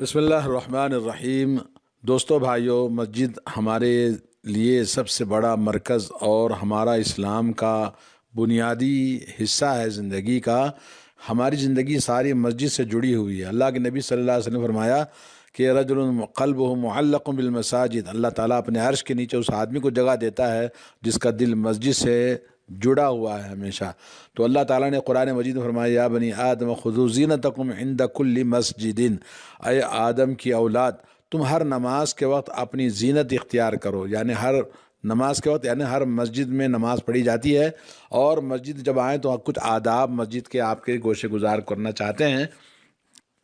بسم اللہ الرحمن الرحیم۔ دوستو بھائیو، مسجد ہمارے لیے سب سے بڑا مرکز اور ہمارا اسلام کا بنیادی حصہ ہے زندگی کا۔ ہماری زندگی ساری مسجد سے جڑی ہوئی ہے۔ اللہ کے نبی صلی اللہ علیہ وسلم نے فرمایا کہ رجل قلبہ معلق بالمساجد، اللہ تعالیٰ اپنے عرش کے نیچے اس آدمی کو جگہ دیتا ہے جس کا دل مسجد سے جڑا ہوا ہے ہمیشہ۔ تو اللہ تعالیٰ نے قرآن مجید میں فرمایا یا بنی آدم خذوا زینتکم عند کل مسجد، اے آدم کی اولاد تم ہر نماز کے وقت اپنی زینت اختیار کرو، یعنی ہر نماز کے وقت، یعنی ہر مسجد میں نماز پڑھی جاتی ہے، اور مسجد جب آئیں تو کچھ آداب مسجد کے آپ کے گوشے گزار کرنا چاہتے ہیں۔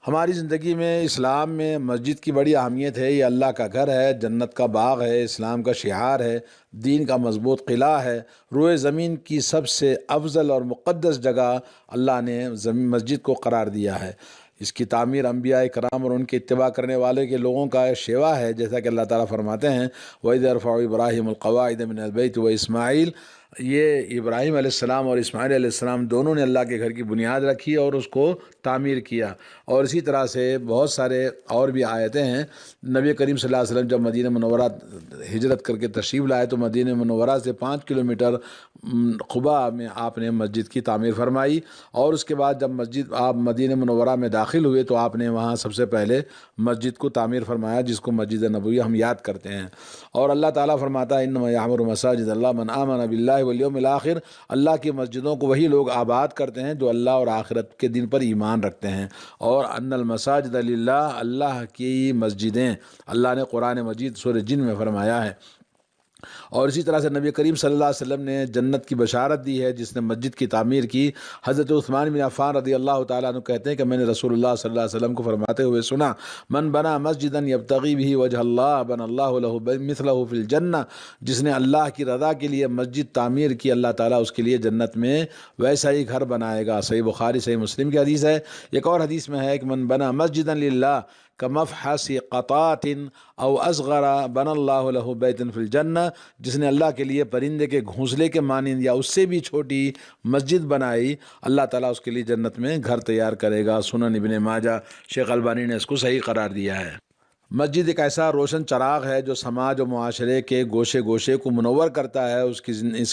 ہماری زندگی میں اسلام میں مسجد کی بڑی اہمیت ہے۔ یہ اللہ کا گھر ہے، جنت کا باغ ہے، اسلام کا شعار ہے، دین کا مضبوط قلعہ ہے، روئے زمین کی سب سے افضل اور مقدس جگہ اللہ نے مسجد کو قرار دیا ہے۔ اس کی تعمیر انبیاء کرام اور ان کے اتباع کرنے والے کے لوگوں کا شیوا ہے، جیسا کہ اللہ تعالیٰ فرماتے ہیں وَإِذْ يَرْفَعُ إِبْرَاهِيمُ الْقَوَاعِدَ مِنَ الْبَيْتِ وَإِسْمَاعِيلُ۔ یہ ابراہیم علیہ السلام اور اسماعیل علیہ السلام دونوں نے اللہ کے گھر کی بنیاد رکھی اور اس کو تعمیر کیا۔ اور اسی طرح سے بہت سارے اور بھی آیتیں ہیں۔ نبی کریم صلی اللہ علیہ وسلم جب مدینہ منورہ ہجرت کر کے تشریف لائے تو مدینہ منورہ سے 5 کلومیٹر قباء میں آپ نے مسجد کی تعمیر فرمائی، اور اس کے بعد جب آپ مدینہ منورہ میں داخل ہوئے تو آپ نے وہاں سب سے پہلے مسجد کو تعمیر فرمایا، جس کو مسجد نبوی ہم یاد کرتے ہیں۔ اور اللہ تعالیٰ فرماتا ہے انما یعمر مساجد اللہ من آمن باللہ والیوم الآخر، اللہ کی مسجدوں کو وہی لوگ آباد کرتے ہیں جو اللہ اور آخرت کے دن پر ایمان رکھتے ہیں۔ اور ان المساجد للہ، اللہ کی مسجدیں، اللہ نے قرآن مجید سورہ جن میں فرمایا ہے۔ اور اسی طرح سے نبی کریم صلی اللہ علیہ وسلم نے جنت کی بشارت دی ہے جس نے مسجد کی تعمیر کی۔ حضرت عثمان بن عفان رضی اللہ تعالیٰ عنہ کہتے ہیں کہ میں نے رسول اللہ صلی اللہ علیہ وسلم کو فرماتے ہوئے سنا من بنا مسجدا یبتغی بہ وجہ اللہ بن اللہ لہ مثلہ فی الجنہ، جس نے اللہ کی رضا کے لیے مسجد تعمیر کی اللہ تعالیٰ اس کے لیے جنت میں ویسا ہی گھر بنائے گا۔ صحیح بخاری صحیح مسلم کی حدیث ہے۔ ایک اور حدیث میں ہے کہ من بنا مسجدا للہ کمفحص قطات او اصغر بن اللہ لہ بیتا فی الجنہ، جس نے اللہ کے لیے پرندے کے گھونسلے کے مانند یا اس سے بھی چھوٹی مسجد بنائی، اللہ تعالیٰ اس کے لیے جنت میں گھر تیار کرے گا۔ سنن ابن ماجہ، شیخ البانی نے اس کو صحیح قرار دیا ہے۔ مسجد ایک ایسا روشن چراغ ہے جو سماج و معاشرے کے گوشے گوشے کو منور کرتا ہے۔ اس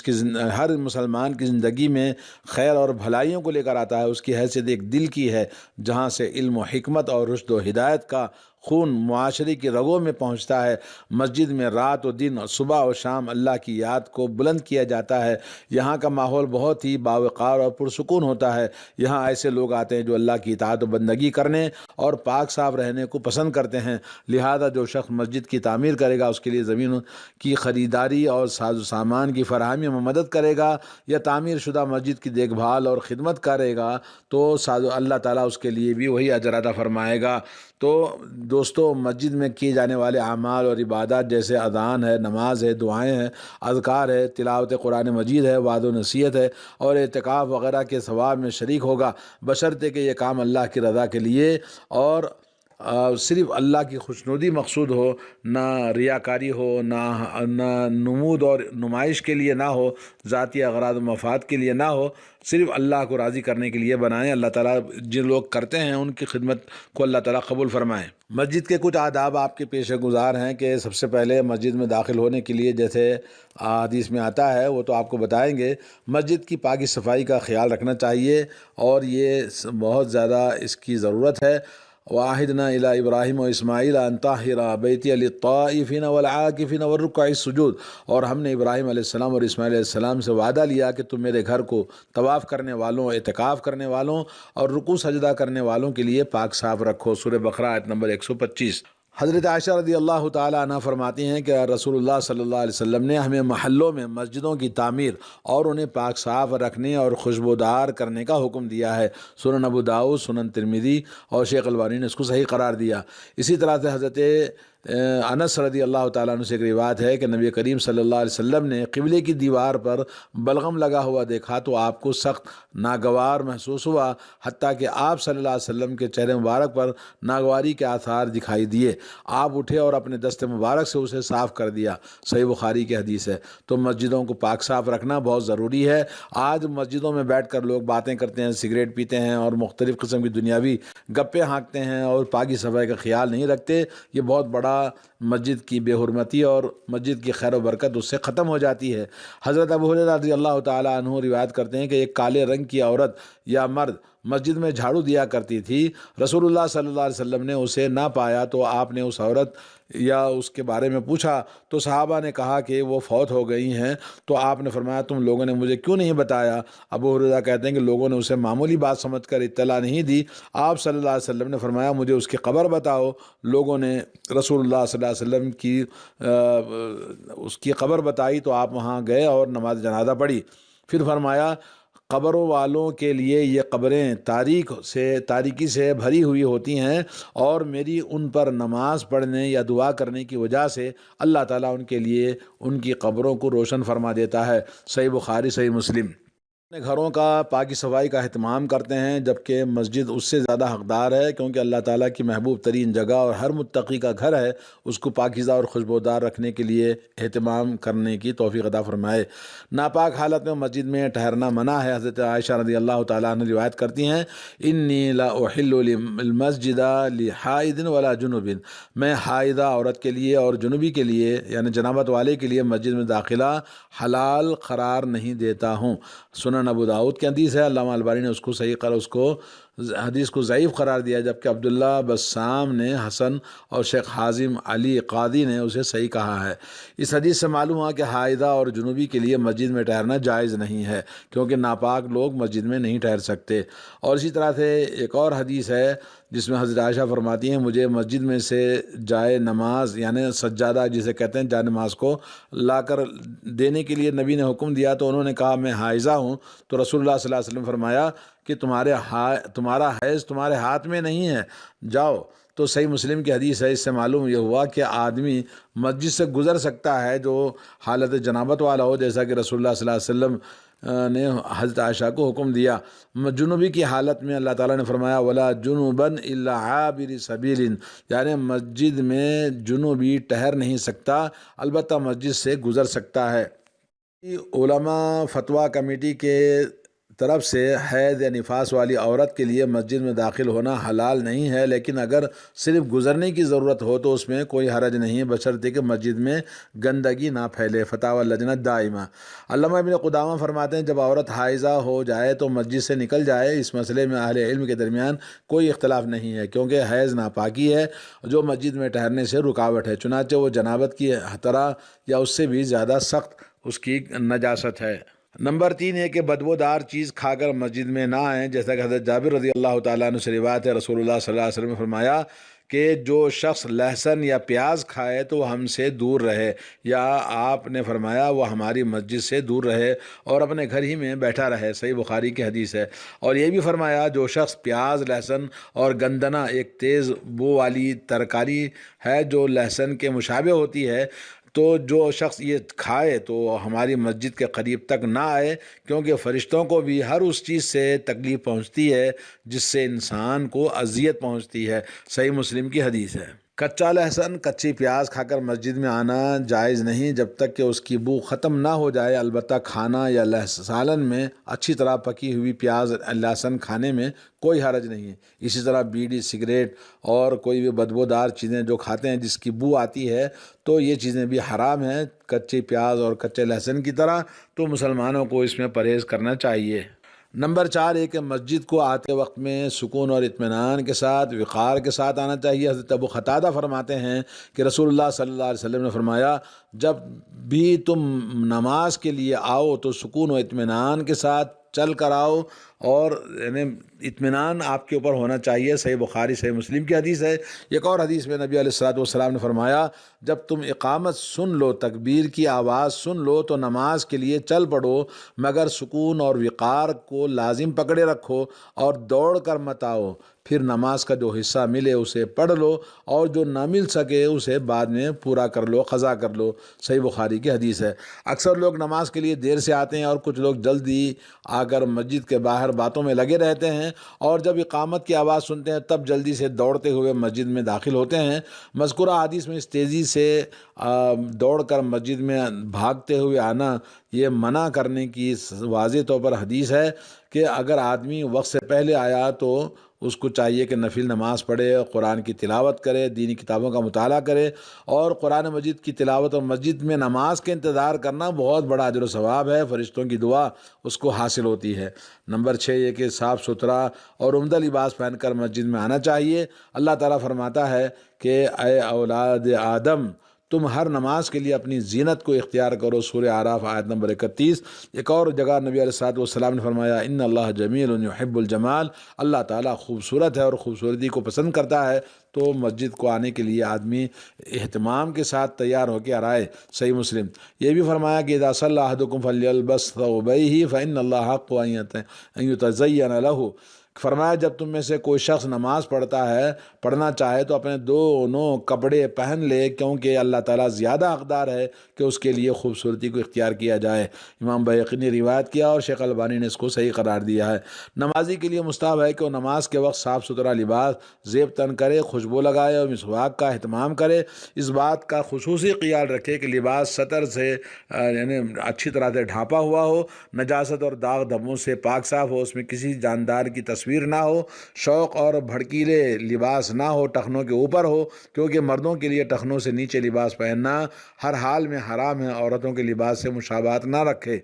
کی ہر مسلمان کی زندگی میں خیر اور بھلائیوں کو لے کر آتا ہے۔ اس کی حیثیت ایک دل کی ہے جہاں سے علم و حکمت اور رشد و ہدایت کا خون معاشرے کی رگوں میں پہنچتا ہے۔ مسجد میں رات و دن، صبح و شام اللہ کی یاد کو بلند کیا جاتا ہے۔ یہاں کا ماحول بہت ہی باوقار اور پرسکون ہوتا ہے۔ یہاں ایسے لوگ آتے ہیں جو اللہ کی اطاعت و بندگی کرنے اور پاک صاف رہنے کو پسند کرتے ہیں۔ لہذا جو شخص مسجد کی تعمیر کرے گا، اس کے لیے زمین کی خریداری اور ساز و سامان کی فراہمی میں مدد کرے گا، یا تعمیر شدہ مسجد کی دیکھ بھال اور خدمت کرے گا تو اللہ تعالیٰ اس کے لیے بھی وہی اجر عطا فرمائے گا۔ تو دوستو، مسجد میں کیے جانے والے اعمال اور عبادات جیسے اذان ہے، نماز ہے، دعائیں ہیں، اذکار ہے، تلاوت قرآن مجید ہے، وعظ و نصیحت ہے اور اعتکاف وغیرہ کے ثواب میں شریک ہوگا، بشرطے کہ یہ کام اللہ کی رضا کے لیے اور صرف اللہ کی خوشنودی مقصود ہو، نہ ریاکاری ہو، نہ نمود اور نمائش کے لیے نہ ہو، ذاتی اغراض و مفاد کے لیے نہ ہو، صرف اللہ کو راضی کرنے کے لیے بنائیں۔ اللہ تعالیٰ جن لوگ کرتے ہیں ان کی خدمت کو اللہ تعالیٰ قبول فرمائیں۔ مسجد کے کچھ آداب آپ کے پیش گزار ہیں کہ سب سے پہلے مسجد میں داخل ہونے کے لیے جیسے حدیث میں آتا ہے وہ تو آپ کو بتائیں گے۔ مسجد کی پاکی صفائی کا خیال رکھنا چاہیے اور یہ بہت زیادہ اس کی ضرورت ہے۔ وَعَهِدْنَا إِلَىٰ إِبْرَاهِيمَ وَإِسْمَاعِيلَ أَن طَهِّرَ بَيْتِيَ لِلطَّائِفِينَ وَالْعَاكِفِينَ وَالرُّكَّعِ السُّجُودِ، اور ہم نے ابراہیم علیہ السلام اور اسماعیل علیہ السلام سے وعدہ لیا کہ تم میرے گھر کو طواف کرنے والوں، اعتکاف کرنے والوں اور رکوع سجدہ کرنے والوں کے لیے پاک صاف رکھو۔ سورہ بقرہ آیت نمبر 125۔ حضرت عائشہ رضی اللہ تعالیٰ عنہ فرماتی ہیں کہ رسول اللہ صلی اللہ علیہ وسلم نے ہمیں محلوں میں مسجدوں کی تعمیر اور انہیں پاک صاف رکھنے اور خوشبودار کرنے کا حکم دیا ہے۔ سنن ابو داؤد، سنن ترمذی اور شیخ البانی نے اس کو صحیح قرار دیا۔ اسی طرح سے حضرت انس رضی اللہ تعالیٰ عنہ سے ایک روایت ہے کہ نبی کریم صلی اللہ علیہ وسلم نے قبلے کی دیوار پر بلغم لگا ہوا دیکھا تو آپ کو سخت ناگوار محسوس ہوا، حتیٰ کہ آپ صلی اللہ علیہ وسلم کے چہرے مبارک پر ناگواری کے آثار دکھائی دیے۔ آپ اٹھے اور اپنے دست مبارک سے اسے صاف کر دیا۔ صحیح بخاری کی حدیث ہے۔ تو مسجدوں کو پاک صاف رکھنا بہت ضروری ہے۔ آج مسجدوں میں بیٹھ کر لوگ باتیں کرتے ہیں، سگریٹ پیتے ہیں اور مختلف قسم کی دنیاوی گپے ہانکتے ہیں اور پاکی صفائی کا خیال نہیں رکھتے۔ یہ بہت بڑا مسجد کی بے حرمتی اور مسجد کی خیر و برکت اس سے ختم ہو جاتی ہے۔ حضرت ابو ہریرہ رضی اللہ تعالیٰ عنہ روایت کرتے ہیں کہ ایک کالے رنگ کی عورت یا مرد مسجد میں جھاڑو دیا کرتی تھی۔ رسول اللہ صلی اللہ علیہ وسلم نے اسے نہ پایا تو آپ نے اس عورت یا اس کے بارے میں پوچھا تو صحابہ نے کہا کہ وہ فوت ہو گئی ہیں۔ تو آپ نے فرمایا تم لوگوں نے مجھے کیوں نہیں بتایا؟ ابو ہریرہ کہتے ہیں کہ لوگوں نے اسے معمولی بات سمجھ کر اطلاع نہیں دی۔ آپ صلی اللہ علیہ وسلم نے فرمایا مجھے اس کی قبر بتاؤ۔ لوگوں نے رسول اللہ صلی اللہ علیہ وسلم کی اس کی قبر بتائی تو آپ وہاں گئے اور نماز جنازہ پڑھی۔ پھر فرمایا قبروں والوں کے لیے یہ قبریں تاریکی سے بھری ہوئی ہوتی ہیں اور میری ان پر نماز پڑھنے یا دعا کرنے کی وجہ سے اللہ تعالیٰ ان کے لیے ان کی قبروں کو روشن فرما دیتا ہے۔ صحیح بخاری، صحیح مسلم۔ اپنے گھروں کا پاکی صفائی کا اہتمام کرتے ہیں، جبکہ مسجد اس سے زیادہ حقدار ہے، کیونکہ اللہ تعالیٰ کی محبوب ترین جگہ اور ہر متقی کا گھر ہے۔ اس کو پاکیزہ اور خوشبودار رکھنے کے لیے اہتمام کرنے کی توفیق عطا فرمائے۔ ناپاک حالت میں مسجد میں ٹھہرنا منع ہے۔ حضرت عائشہ رضی اللہ تعالیٰ عنہ روایت کرتی ہیں انی لا احل المسجد لحائض ولا جنوب، میں حائضہ عورت کے لیے اور جنوبی کے لیے یعنی جنابت والے کے لیے مسجد میں داخلہ حلال قرار نہیں دیتا ہوں۔ سنن ابو داؤد کی حدیث ہے۔ علامہ البانی نے اس کو حدیث کو ضعیف قرار دیا، جبکہ عبداللہ بسام نے حسن اور شیخ حازم علی قاضی نے اسے صحیح کہا ہے۔ اس حدیث سے معلوم ہوا کہ حائضہ اور جنوبی کے لیے مسجد میں ٹھہرنا جائز نہیں ہے، کیونکہ ناپاک لوگ مسجد میں نہیں ٹھہر سکتے۔ اور اسی طرح سے ایک اور حدیث ہے جس میں حضرت عائشہ فرماتی ہیں مجھے مسجد میں سے جائے نماز یعنی سجادہ جسے کہتے ہیں جائے نماز کو لا کر دینے کے لیے نبی نے حکم دیا، تو انہوں نے کہا میں حائضہ ہوں، تو رسول اللہ صلی اللہ علیہ وسلم فرمایا کہ تمہارا حیض تمہارے ہاتھ میں نہیں ہے، جاؤ۔ تو صحیح مسلم کی حدیث ہے۔ اس سے معلوم یہ ہوا کہ آدمی مسجد سے گزر سکتا ہے جو حالت جنابت والا ہو، جیسا کہ رسول اللہ صلی اللہ علیہ وسلم نے حضرت عائشہ کو حکم دیا۔ جنوبی کی حالت میں اللہ تعالیٰ نے فرمایا ولا جنوبا الا عابر سبیل، یعنی مسجد میں جنوبی ٹھہر نہیں سکتا، البتہ مسجد سے گزر سکتا ہے۔ علماء فتویٰ کمیٹی کے طرف سے حیض یا نفاس والی عورت کے لیے مسجد میں داخل ہونا حلال نہیں ہے، لیکن اگر صرف گزرنے کی ضرورت ہو تو اس میں کوئی حرج نہیں، بشرطے کہ مسجد میں گندگی نہ پھیلے۔ فتاوی لجنہ دائمہ۔ علامہ ابن قدامہ فرماتے ہیں جب عورت حائضہ ہو جائے تو مسجد سے نکل جائے۔ اس مسئلے میں اہل علم کے درمیان کوئی اختلاف نہیں ہے، کیونکہ حیض ناپاکی ہے جو مسجد میں ٹھہرنے سے رکاوٹ ہے، چنانچہ وہ جنابت کی طرح یا اس سے بھی زیادہ سخت اس کی نجاست ہے۔ نمبر 3 ہے کہ بدبودار چیز کھا کر مسجد میں نہ آئیں، جیسا کہ حضرت جابر رضی اللہ تعالیٰ عنہ سے روایت ہے، رسول اللہ صلی اللہ علیہ وسلم نے فرمایا کہ جو شخص لہسن یا پیاز کھائے تو وہ ہم سے دور رہے، یا آپ نے فرمایا وہ ہماری مسجد سے دور رہے اور اپنے گھر ہی میں بیٹھا رہے۔ صحیح بخاری کی حدیث ہے۔ اور یہ بھی فرمایا جو شخص پیاز، لہسن اور گندنا ایک تیز بو والی ترکاری ہے جو لہسن کے مشابہ ہوتی ہے، تو جو شخص یہ کھائے تو ہماری مسجد کے قریب تک نہ آئے، کیونکہ فرشتوں کو بھی ہر اس چیز سے تکلیف پہنچتی ہے جس سے انسان کو اذیت پہنچتی ہے۔ صحیح مسلم کی حدیث ہے۔ کچا لہسن، کچی پیاز کھا کر مسجد میں آنا جائز نہیں جب تک کہ اس کی بو ختم نہ ہو جائے، البتہ کھانا یا سالن میں اچھی طرح پکی ہوئی پیاز لہسن کھانے میں کوئی حرج نہیں ہے۔ اسی طرح بیڑی، سگریٹ اور کوئی بھی بدبودار چیزیں جو کھاتے ہیں جس کی بو آتی ہے تو یہ چیزیں بھی حرام ہیں کچی پیاز اور کچے لہسن کی طرح، تو مسلمانوں کو اس میں پرہیز کرنا چاہیے۔ نمبر 4 ہے کہ مسجد کو آتے وقت میں سکون اور اطمینان کے ساتھ، وقار کے ساتھ آنا چاہیے۔ حضرت ابو قتادہ فرماتے ہیں کہ رسول اللہ صلی اللہ علیہ وسلم نے فرمایا جب بھی تم نماز کے لیے آؤ تو سکون و اطمینان کے ساتھ چل کر آؤ، اور یعنی اطمینان آپ کے اوپر ہونا چاہیے۔ صحیح بخاری، صحیح مسلم کی حدیث ہے۔ ایک اور حدیث میں نبی علیہ الصلوۃ والسلام نے فرمایا جب تم اقامت سن لو، تکبیر کی آواز سن لو تو نماز کے لیے چل پڑو، مگر سکون اور وقار کو لازم پکڑے رکھو اور دوڑ کر مت آؤ، پھر نماز کا جو حصہ ملے اسے پڑھ لو، اور جو نہ مل سکے اسے بعد میں پورا کر لو، قضا کر لو۔ صحیح بخاری کی حدیث ہے۔ اکثر لوگ نماز کے لیے دیر سے آتے ہیں اور کچھ لوگ جلدی آ کر مسجد کے باہر باتوں میں لگے رہتے ہیں، اور جب اقامت کی آواز سنتے ہیں تب جلدی سے دوڑتے ہوئے مسجد میں داخل ہوتے ہیں۔ مذکورہ حدیث میں اس تیزی سے دوڑ کر مسجد میں بھاگتے ہوئے آنا یہ منع کرنے کی واضح طور پر حدیث ہے کہ اگر آدمی وقت سے پہلے آیا تو اس کو چاہیے کہ نفل نماز پڑھے، قرآن کی تلاوت کرے، دینی کتابوں کا مطالعہ کرے، اور قرآن مجید کی تلاوت اور مسجد میں نماز کے انتظار کرنا بہت بڑا اجر و ثواب ہے، فرشتوں کی دعا اس کو حاصل ہوتی ہے۔ نمبر 6 یہ کہ صاف ستھرا اور عمدہ لباس پہن کر مسجد میں آنا چاہیے۔ اللہ تعالیٰ فرماتا ہے کہ اے اولاد آدم، تم ہر نماز کے لیے اپنی زینت کو اختیار کرو، سورہ اعراف آیت نمبر 31۔ ایک اور جگہ نبی علیہ الصلوۃ والسلام نے فرمایا ان اللہ جمیل یحب الجمال، اللہ تعالیٰ خوبصورت ہے اور خوبصورتی کو پسند کرتا ہے، تو مسجد کو آنے کے لیے آدمی اہتمام کے ساتھ تیار ہو کے آئے۔ صحیح مسلم۔ یہ بھی فرمایا کہ اذا صلی احدکم فلیلبس ثوبیہ فان اللہ حق ان یتزین لہ، فرمایا جب تم میں سے کوئی شخص نماز پڑھنا چاہے تو اپنے دونوں کپڑے پہن لے، کیونکہ اللہ تعالیٰ زیادہ حقدار ہے کہ اس کے لیے خوبصورتی کو اختیار کیا جائے۔ امام بیہقی نے روایت کیا اور شیخ البانی نے اس کو صحیح قرار دیا ہے۔ نمازی کے لیے مستحب ہے کہ وہ نماز کے وقت صاف ستھرا لباس زیب تن کرے، خوشبو لگائے اور مسواک کا اہتمام کرے۔ اس بات کا خصوصی خیال رکھے کہ لباس سطر سے یعنی اچھی طرح سے ڈھانپا ہوا ہو، نجاست اور داغ دھبوں سے پاک صاف ہو، اس میں کسی جاندار کی تصویر نہ ہو، شوق اور بھڑکیلے لباس نہ ہو، ٹخنوں کے اوپر ہو، کیونکہ مردوں کے لیے ٹخنوں سے نیچے لباس پہننا ہر حال میں حرام ہے، عورتوں کے لباس سے مشابہت نہ رکھے۔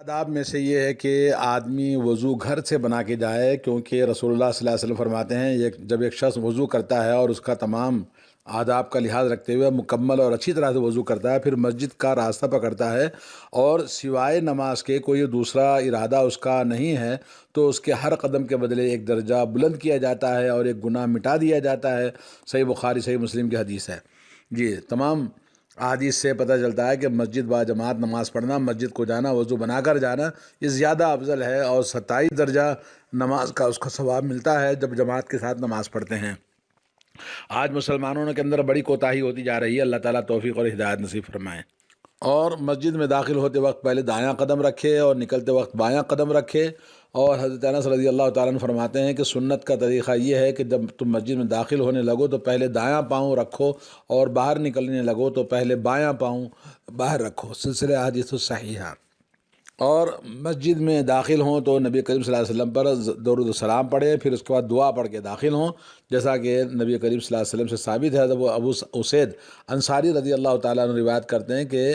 آداب میں سے یہ ہے کہ آدمی وضو گھر سے بنا کے جائے، کیونکہ رسول اللہ صلی اللہ علیہ وسلم فرماتے ہیں جب ایک شخص وضو کرتا ہے اور اس کا تمام آداب کا لحاظ رکھتے ہوئے مکمل اور اچھی طرح سے وضو کرتا ہے، پھر مسجد کا راستہ پکڑتا ہے اور سوائے نماز کے کوئی دوسرا ارادہ اس کا نہیں ہے، تو اس کے ہر قدم کے بدلے ایک درجہ بلند کیا جاتا ہے اور ایک گناہ مٹا دیا جاتا ہے۔ صحیح بخاری صحیح مسلم کی حدیث ہے۔ جی، تمام حدیث سے پتہ چلتا ہے کہ مسجد با جماعت نماز پڑھنا، مسجد کو جانا، وضو بنا کر جانا، یہ زیادہ افضل ہے، اور 27 درجہ نماز کا اس کو ثواب ملتا ہے جب جماعت کے ساتھ نماز پڑھتے ہیں۔ آج مسلمانوں کے اندر بڑی کوتاہی ہوتی جا رہی ہے، اللہ تعالیٰ توفیق اور ہدایت نصیب فرمائے۔ اور مسجد میں داخل ہوتے وقت پہلے دایاں قدم رکھے اور نکلتے وقت بایاں قدم رکھے، اور حضرت انس رضی اللہ تعالیٰ عنہ فرماتے ہیں کہ سنت کا طریقہ یہ ہے کہ جب تم مسجد میں داخل ہونے لگو تو پہلے دایاں پاؤں رکھو، اور باہر نکلنے لگو تو پہلے بایاں پاؤں باہر رکھو۔ سلسلہ احادیث صحیحہ۔ اور مسجد میں داخل ہوں تو نبی کریم صلی اللہ علیہ وسلم پر درود و سلام پڑھے، پھر اس کے بعد دعا پڑھ کے داخل ہوں، جیسا کہ نبی کریم صلی اللہ علیہ وسلم سے ثابت ہے۔ وہ ابو اسید انصاری رضی اللہ تعالیٰ عنہ روایت کرتے ہیں کہ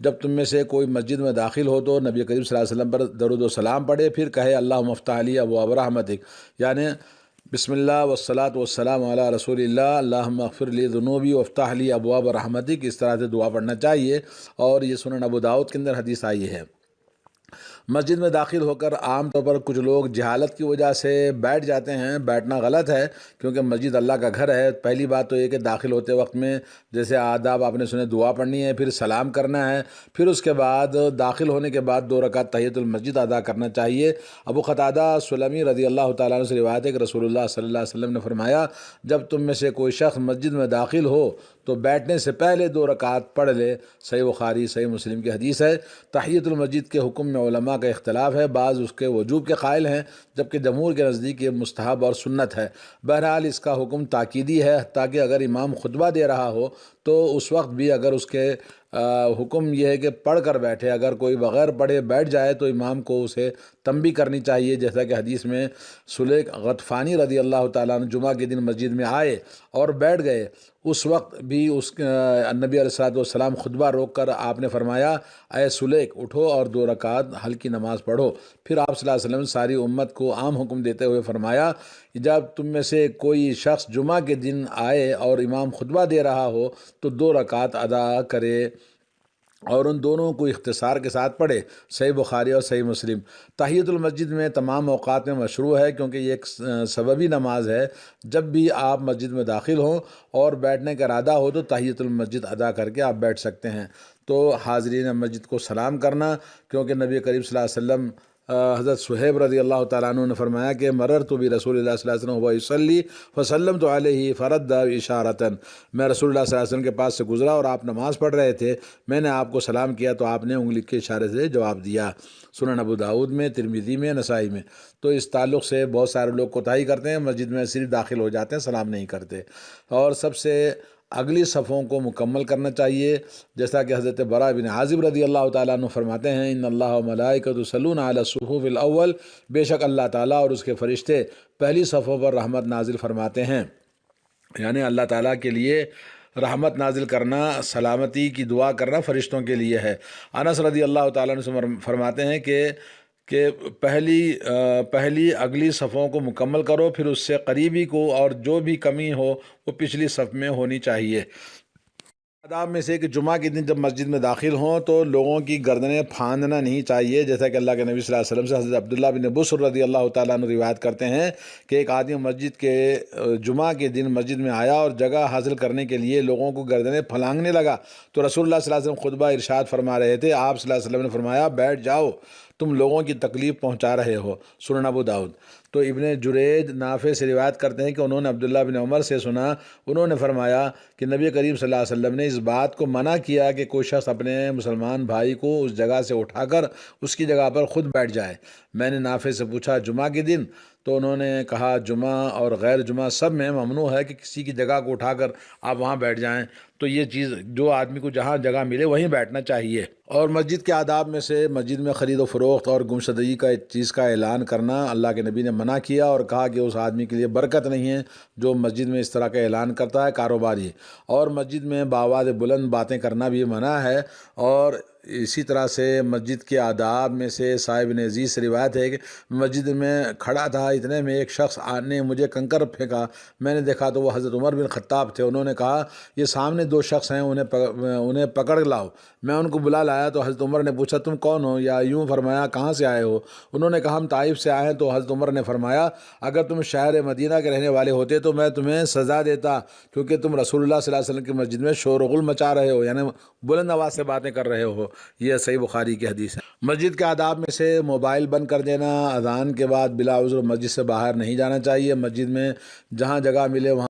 جب تم میں سے کوئی مسجد میں داخل ہو تو نبی کریم صلی اللہ علیہ وسلم پر درود و سلام پڑھے، پھر کہے اللہم افتح لی ابواب رحمتک، یعنی بسم اللہ والصلاۃ والسلام علی رسول اللہ، اللہم اغفر لی ذنوبی وافتح لی ابواب رحمتک، اس طرح سے دعا پڑھنا چاہیے، اور یہ سنن ابو داؤد کے اندر حدیث آئی ہے۔ مسجد میں داخل ہو کر عام طور پر کچھ لوگ جہالت کی وجہ سے بیٹھ جاتے ہیں، بیٹھنا غلط ہے، کیونکہ مسجد اللہ کا گھر ہے۔ پہلی بات تو یہ کہ داخل ہوتے وقت میں جیسے آداب آپ نے سنے، دعا پڑھنی ہے، پھر سلام کرنا ہے، پھر اس کے بعد داخل ہونے کے بعد 2 رکعت تحیۃ المسجد ادا کرنا چاہیے۔ ابو قتادہ سلمی رضی اللہ تعالیٰ عنہ سے روایت ہے کہ رسول اللہ صلی اللہ علیہ وسلم نے فرمایا جب تم میں سے کوئی شخص مسجد میں داخل ہو تو بیٹھنے سے پہلے 2 رکعت پڑھ لے۔ صحیح بخاری صحیح مسلم کی حدیث ہے۔ تحیۃ المسجد کے حکم میں علماء کا اختلاف ہے، بعض اس کے وجوب کے قائل ہیں، جبکہ جمہور کے نزدیک یہ مستحب اور سنت ہے۔ بہرحال اس کا حکم تاکیدی ہے، حتیٰ کہ اگر امام خطبہ دے رہا ہو تو اس وقت بھی اگر اس کے حکم یہ ہے کہ پڑھ کر بیٹھے، اگر کوئی بغیر پڑھے بیٹھ جائے تو امام کو اسے تنبیہ کرنی چاہیے، جیسا کہ حدیث میں سلیق غطفانی رضی اللہ تعالیٰ عنہ جمعہ کے دن مسجد میں آئے اور بیٹھ گئے، اس وقت بھی نبی علیہ الصلوۃ والسلام خطبہ روک کر آپ نے فرمایا اے سلیق اٹھو اور 2 رکعت ہلکی نماز پڑھو۔ پھر آپ صلی اللہ علیہ وسلم نے ساری امت کو عام حکم دیتے ہوئے فرمایا جب تم میں سے کوئی شخص جمعہ کے دن آئے اور امام خطبہ دے رہا ہو تو 2 رکعت ادا کرے اور ان دونوں کو اختصار کے ساتھ پڑھے۔ صحیح بخاری اور صحیح مسلم۔ تحیۃ المسجد میں تمام اوقات میں مشروع ہے، کیونکہ یہ ایک سببی نماز ہے۔ جب بھی آپ مسجد میں داخل ہوں اور بیٹھنے کا ارادہ ہو تو تحیۃ المسجد ادا کر کے آپ بیٹھ سکتے ہیں۔ تو حاضرین مسجد کو سلام کرنا، کیونکہ نبی کریم صلی اللہ علیہ وسلم حضرت صہیب رضی اللہ تعالیٰ عنہ نے فرمایا کہ مررت برسول اللہ صلی اللہ علیہ وسلم وهو يصلي فسلمت علیہ فرد اشارۃ، میں رسول اللہ صلی اللہ علیہ وسلم کے پاس سے گزرا اور آپ نماز پڑھ رہے تھے، میں نے آپ کو سلام کیا تو آپ نے انگلی کے اشارے سے جواب دیا۔ سنن ابو داؤد میں، ترمذی میں، نسائی میں۔ تو اس تعلق سے بہت سارے لوگ کوتاہی کرتے ہیں، مسجد میں صرف داخل ہو جاتے ہیں، سلام نہیں کرتے۔ اور سب سے اگلی صفوں کو مکمل کرنا چاہیے، جیسا کہ حضرت براء بن عازب رضی اللہ تعالیٰ عنہ فرماتے ہیں ان اللہ و ملائکۃ یصلون علی الصفوف الاول، بے شک اللہ تعالیٰ اور اس کے فرشتے پہلی صفوں پر رحمت نازل فرماتے ہیں، یعنی اللہ تعالیٰ کے لیے رحمت نازل کرنا، سلامتی کی دعا کرنا فرشتوں کے لیے ہے۔ انس رضی اللہ تعالیٰ عنہ سے فرماتے ہیں کہ پہلی اگلی صفوں کو مکمل کرو، پھر اس سے قریبی کو، اور جو بھی کمی ہو وہ پچھلی صف میں ہونی چاہیے۔ آداب میں سے کہ جمعہ کے دن جب مسجد میں داخل ہوں تو لوگوں کی گردنیں پھاندنا نہیں چاہیے، جیسا کہ اللہ کے نبی صلی اللہ علیہ وسلم سے حضرت عبداللہ بن بصر رضی اللہ تعالیٰ عنہ روایت کرتے ہیں کہ ایک آدمی مسجد کے جمعہ کے دن مسجد میں آیا اور جگہ حاصل کرنے کے لیے لوگوں کو گردنیں پھلانگنے لگا، تو رسول اللہ صلی اللہ علیہ وسلم خطبہ ارشاد فرما رہے تھے، آپ صلی اللہ علیہ وسلم نے فرمایا بیٹھ جاؤ، تم لوگوں کی تکلیف پہنچا رہے ہو۔ سنن ابو داؤد۔ تو ابن جریج نافع سے روایت کرتے ہیں کہ انہوں نے عبداللہ بن عمر سے سنا، انہوں نے فرمایا کہ نبی کریم صلی اللہ علیہ وسلم نے اس بات کو منع کیا کہ کوئی شخص اپنے مسلمان بھائی کو اس جگہ سے اٹھا کر اس کی جگہ پر خود بیٹھ جائے۔ میں نے نافع سے پوچھا جمعہ کے دن؟ تو انہوں نے کہا جمعہ اور غیر جمعہ سب میں ممنوع ہے کہ کسی کی جگہ کو اٹھا کر آپ وہاں بیٹھ جائیں۔ تو یہ چیز جو آدمی کو جہاں جگہ ملے وہیں بیٹھنا چاہیے۔ اور مسجد کے آداب میں سے مسجد میں خرید و فروخت اور گمشدگی کا چیز کا اعلان کرنا اللہ کے نبی نے منع کیا اور کہا کہ اس آدمی کے لیے برکت نہیں ہے جو مسجد میں اس طرح کا اعلان کرتا ہے، کاروباری۔ اور مسجد میں بآواز بلند باتیں کرنا بھی منع ہے۔ اور اسی طرح سے مسجد کے آداب میں سے صاحب بن عزیز سے روایت ہے کہ مسجد میں کھڑا تھا، اتنے میں ایک شخص نے مجھے کنکر پھینکا، میں نے دیکھا تو وہ حضرت عمر بن خطاب تھے۔ انہوں نے کہا یہ سامنے دو شخص ہیں، انہیں پکڑ لاؤ۔ میں ان کو بلا لایا تو حضرت عمر نے پوچھا تم کون ہو، یا یوں فرمایا کہاں سے آئے ہو؟ انہوں نے کہا ہم طائف سے آئے ہیں۔ تو حضرت عمر نے فرمایا اگر تم شہر مدینہ کے رہنے والے ہوتے تو میں تمہیں سزا دیتا، کیونکہ تم رسول اللہ صلی اللہ علیہ وسلم کی مسجد میں شور و غل مچا رہے ہو، یعنی بلند آواز سے باتیں کر رہے ہو۔ یہ صحیح بخاری کی حدیث ہے۔ مسجد کے آداب میں سے موبائل بند کر دینا، اذان کے بعد بلا عذر مسجد سے باہر نہیں جانا چاہیے۔ مسجد میں جہاں جگہ ملے وہاں